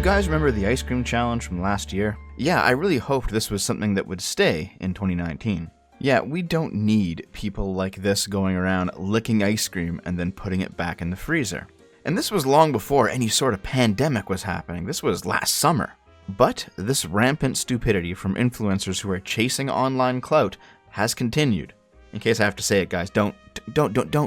guys remember the ice cream challenge from last year? Yeah, I really hoped this was something that would stay in 2019. Yeah, we don't need people like this going around licking ice cream and then putting it back in the freezer. And this was long before any sort of pandemic was happening. This was last summer. But this rampant stupidity from influencers who are chasing online clout has continued. In case I have to say it, guys, don't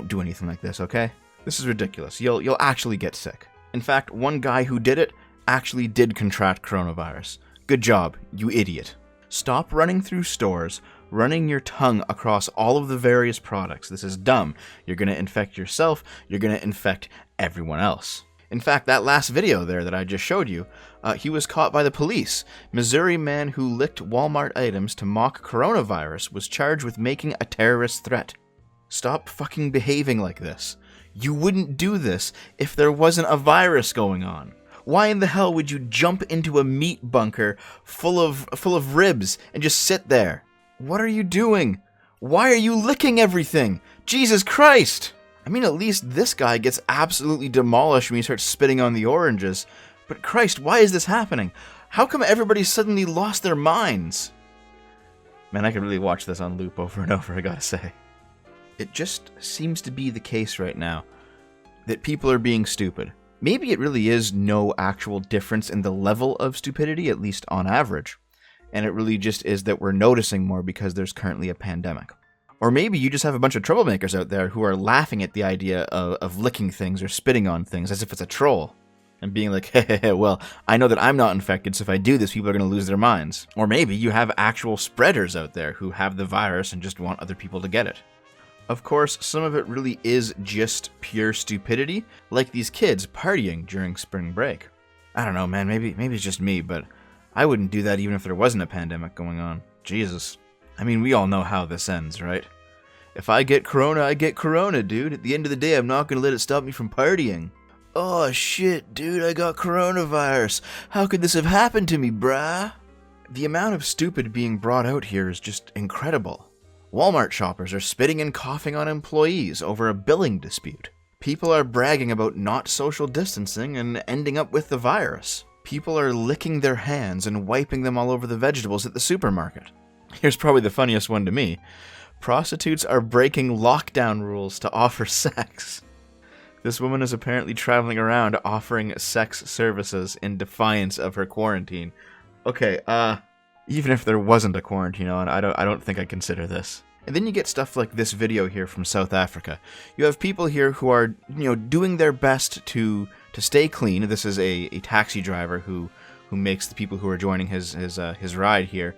do anything like this, okay? This is ridiculous. You'll actually get sick. In fact, one guy who did it actually did contract coronavirus. Good job, you idiot. Stop running through stores, running your tongue across all of the various products. This is dumb. You're going to infect yourself. You're going to infect everyone else. In fact, that last video there that I just showed you, he was caught by the police. Missouri man who licked Walmart items to mock coronavirus was charged with making a terrorist threat. Stop fucking behaving like this. You wouldn't do this if there wasn't a virus going on. Why in the hell would you jump into a meat bunker full of ribs and just sit there? What are you doing? Why are you licking everything? Jesus Christ! I mean, at least this guy gets absolutely demolished when he starts spitting on the oranges. But Christ, why is this happening? How come everybody suddenly lost their minds? Man, I could really watch this on loop over and over, I gotta say. It just seems to be the case right now that people are being stupid. Maybe it really is no actual difference in the level of stupidity, at least on average. And it really just is that we're noticing more because there's currently a pandemic. Or maybe you just have a bunch of troublemakers out there who are laughing at the idea of licking things or spitting on things as if it's a troll. And being like, hey, well, I know that I'm not infected, so if I do this, people are going to lose their minds. Or maybe you have actual spreaders out there who have the virus and just want other people to get it. Of course, some of it really is just pure stupidity, like these kids partying during spring break. I don't know, man, maybe it's just me, but I wouldn't do that even if there wasn't a pandemic going on. Jesus. I mean, we all know how this ends, right? If I get corona, I get corona, dude. At the end of the day, I'm not gonna let it stop me from partying. Oh shit, dude, I got coronavirus. How could this have happened to me, brah? The amount of stupid being brought out here is just incredible. Walmart shoppers are spitting and coughing on employees over a billing dispute. People are bragging about not social distancing and ending up with the virus. People are licking their hands and wiping them all over the vegetables at the supermarket. Here's probably the funniest one to me. Prostitutes are breaking lockdown rules to offer sex. This woman is apparently traveling around offering sex services in defiance of her quarantine. Okay, even if there wasn't a quarantine on, I don't think I'd consider this. And then you get stuff like this video here from South Africa. You have people here who are, doing their best to stay clean. This is a taxi driver who makes the people who are joining his ride here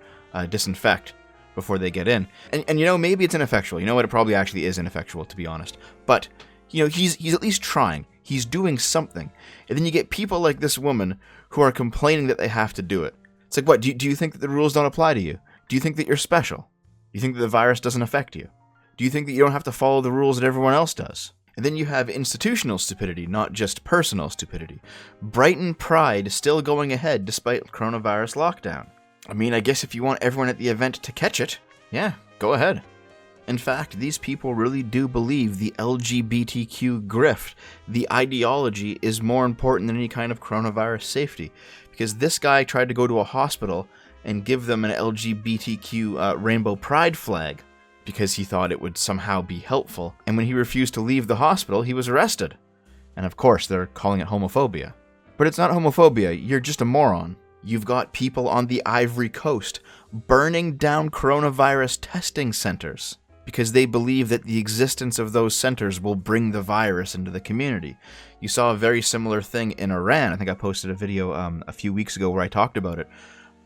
disinfect before they get in. And maybe it's ineffectual. You know what? It probably actually is ineffectual, to be honest. But he's at least trying. He's doing something. And then you get people like this woman who are complaining that they have to do it. It's like, what? Do you think that the rules don't apply to you? Do you think that you're special? Do you think that the virus doesn't affect you? Do you think that you don't have to follow the rules that everyone else does? And then you have institutional stupidity, not just personal stupidity. Brighton Pride still going ahead despite coronavirus lockdown. I mean, I guess if you want everyone at the event to catch it, yeah, go ahead. In fact, these people really do believe the LGBTQ grift, the ideology, is more important than any kind of coronavirus safety. Because this guy tried to go to a hospital and give them an LGBTQ rainbow pride flag because he thought it would somehow be helpful. And when he refused to leave the hospital, he was arrested. And of course, they're calling it homophobia. But it's not homophobia, you're just a moron. You've got people on the Ivory Coast burning down coronavirus testing centers because they believe that the existence of those centers will bring the virus into the community. You saw a very similar thing in Iran. I think I posted a video a few weeks ago where I talked about it,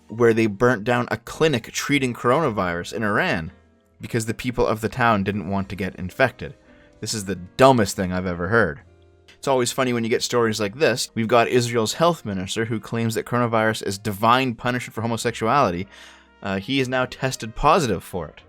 where they burnt down a clinic treating coronavirus in Iran because the people of the town didn't want to get infected. This is the dumbest thing I've ever heard. It's always funny when you get stories like this. We've got Israel's health minister who claims that coronavirus is divine punishment for homosexuality. He is now tested positive for it.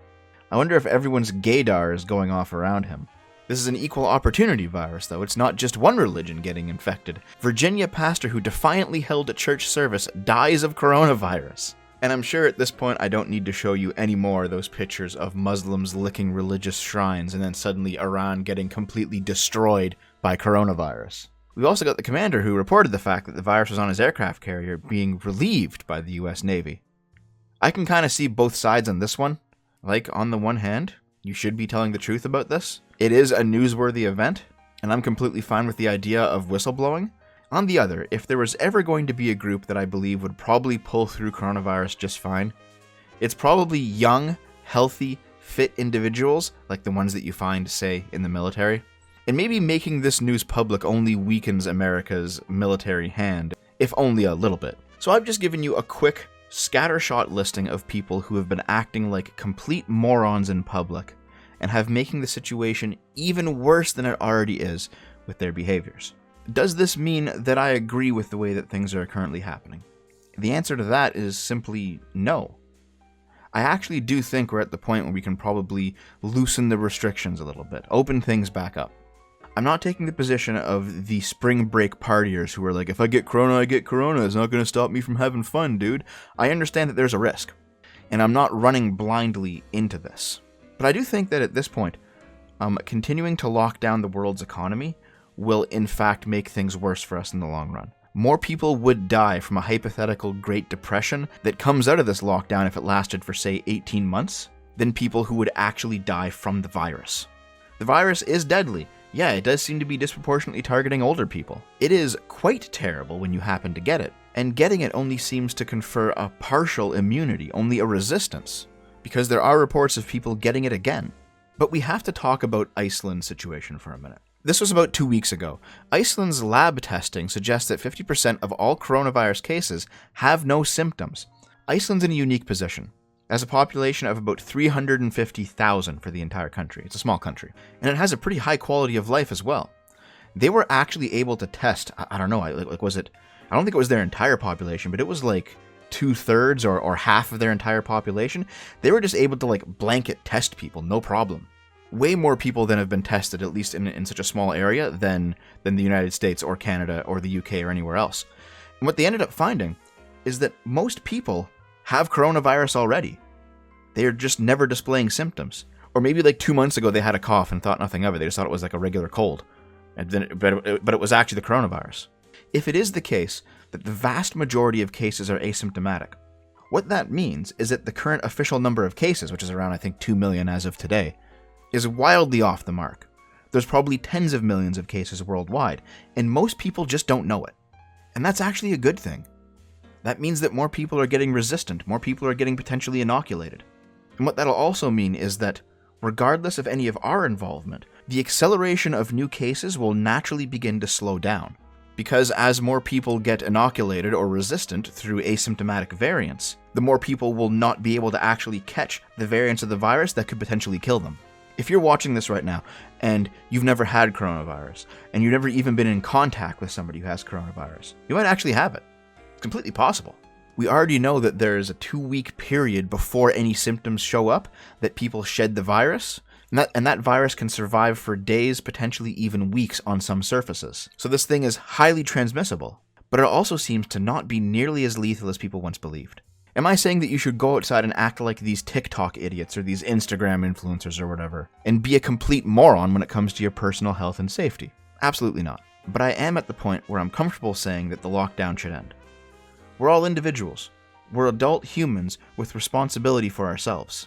I wonder if everyone's gaydar is going off around him. This is an equal opportunity virus, though. It's not just one religion getting infected. Virginia pastor who defiantly held a church service dies of coronavirus. And I'm sure at this point I don't need to show you any more of those pictures of Muslims licking religious shrines and then suddenly Iran getting completely destroyed by coronavirus. We've also got the commander who reported the fact that the virus was on his aircraft carrier being relieved by the US Navy. I can kind of see both sides on this one. Like, on the one hand, you should be telling the truth about this. It is a newsworthy event, and I'm completely fine with the idea of whistleblowing. On the other, if there was ever going to be a group that I believe would probably pull through coronavirus just fine, it's probably young, healthy, fit individuals like the ones that you find, say, in the military. And maybe making this news public only weakens America's military hand, if only a little bit. So I've just given you a quick, scattershot listing of people who have been acting like complete morons in public and have making the situation even worse than it already is with their behaviors. Does this mean that I agree with the way that things are currently happening? The answer to that is simply no. I actually do think we're at the point where we can probably loosen the restrictions a little bit, open things back up. I'm not taking the position of the spring break partiers who are like, if I get corona, I get corona. It's not going to stop me from having fun, dude. I understand that there's a risk, and I'm not running blindly into this. But I do think that at this point, continuing to lock down the world's economy will in fact make things worse for us in the long run. More people would die from a hypothetical Great Depression that comes out of this lockdown if it lasted for, say, 18 months, than people who would actually die from the virus. The virus is deadly. Yeah, it does seem to be disproportionately targeting older people. It is quite terrible when you happen to get it, and getting it only seems to confer a partial immunity, only a resistance, because there are reports of people getting it again. But we have to talk about Iceland's situation for a minute. This was about 2 weeks ago. Iceland's lab testing suggests that 50% of all coronavirus cases have no symptoms. Iceland's in a unique position. It has a population of about 350,000 for the entire country. It's a small country. And it has a pretty high quality of life as well. They were actually able to test, I don't know, was it, I don't think it was their entire population, but it was like 2/3 or half of their entire population. They were just able to blanket test people, no problem. Way more people than have been tested, at least in such a small area, than the United States or Canada or the UK or anywhere else. And what they ended up finding is that most people have coronavirus already. They are just never displaying symptoms. Or maybe 2 months ago they had a cough and thought nothing of it. They just thought it was like a regular cold. And then, but it was actually the coronavirus. If it is the case that the vast majority of cases are asymptomatic, what that means is that the current official number of cases, which is around, I think, 2 million as of today, is wildly off the mark. There's probably tens of millions of cases worldwide, and most people just don't know it. And that's actually a good thing. That means that more people are getting resistant, more people are getting potentially inoculated. And what that'll also mean is that, regardless of any of our involvement, the acceleration of new cases will naturally begin to slow down. Because as more people get inoculated or resistant through asymptomatic variants, the more people will not be able to actually catch the variants of the virus that could potentially kill them. If you're watching this right now, and you've never had coronavirus, and you've never even been in contact with somebody who has coronavirus, you might actually have it. It's completely possible. We already know that there's a 2-week period before any symptoms show up that people shed the virus, and that virus can survive for days, potentially even weeks on some surfaces. So this thing is highly transmissible, but it also seems to not be nearly as lethal as people once believed. Am I saying that you should go outside and act like these TikTok idiots or these Instagram influencers or whatever, and be a complete moron when it comes to your personal health and safety? Absolutely not. But I am at the point where I'm comfortable saying that the lockdown should end. We're all individuals. We're adult humans with responsibility for ourselves.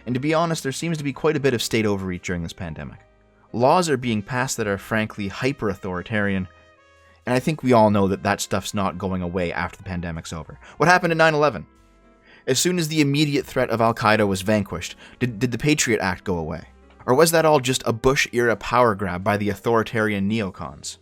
And to be honest, there seems to be quite a bit of state overreach during this pandemic. Laws are being passed that are frankly hyper-authoritarian, and I think we all know that that stuff's not going away after the pandemic's over. What happened in 9/11? As soon as the immediate threat of Al-Qaeda was vanquished, did the Patriot Act go away? Or was that all just a Bush-era power grab by the authoritarian neocons?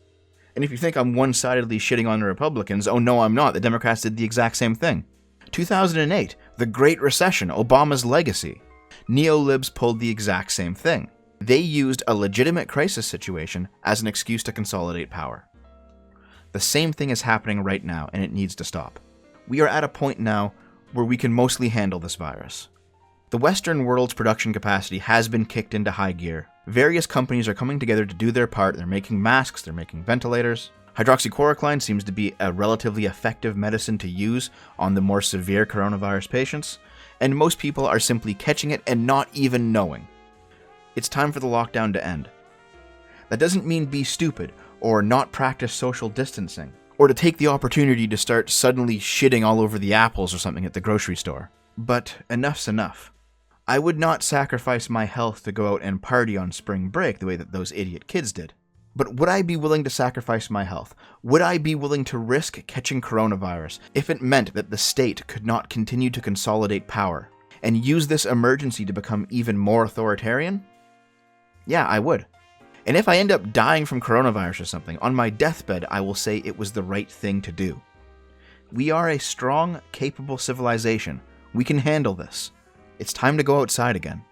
And if you think I'm one-sidedly shitting on the Republicans, oh no, I'm not. The Democrats did the exact same thing. 2008, the Great Recession, Obama's legacy. Neolibs pulled the exact same thing. They used a legitimate crisis situation as an excuse to consolidate power. The same thing is happening right now, and it needs to stop. We are at a point now where we can mostly handle this virus. The Western world's production capacity has been kicked into high gear. Various companies are coming together to do their part. They're making masks, they're making ventilators. Hydroxychloroquine seems to be a relatively effective medicine to use on the more severe coronavirus patients, and most people are simply catching it and not even knowing. It's time for the lockdown to end. That doesn't mean be stupid or not practice social distancing, or to take the opportunity to start suddenly shitting all over the apples or something at the grocery store. But enough's enough. I would not sacrifice my health to go out and party on spring break the way that those idiot kids did. But would I be willing to sacrifice my health? Would I be willing to risk catching coronavirus if it meant that the state could not continue to consolidate power and use this emergency to become even more authoritarian? Yeah, I would. And if I end up dying from coronavirus or something, on my deathbed I will say it was the right thing to do. We are a strong, capable civilization. We can handle this. It's time to go outside again.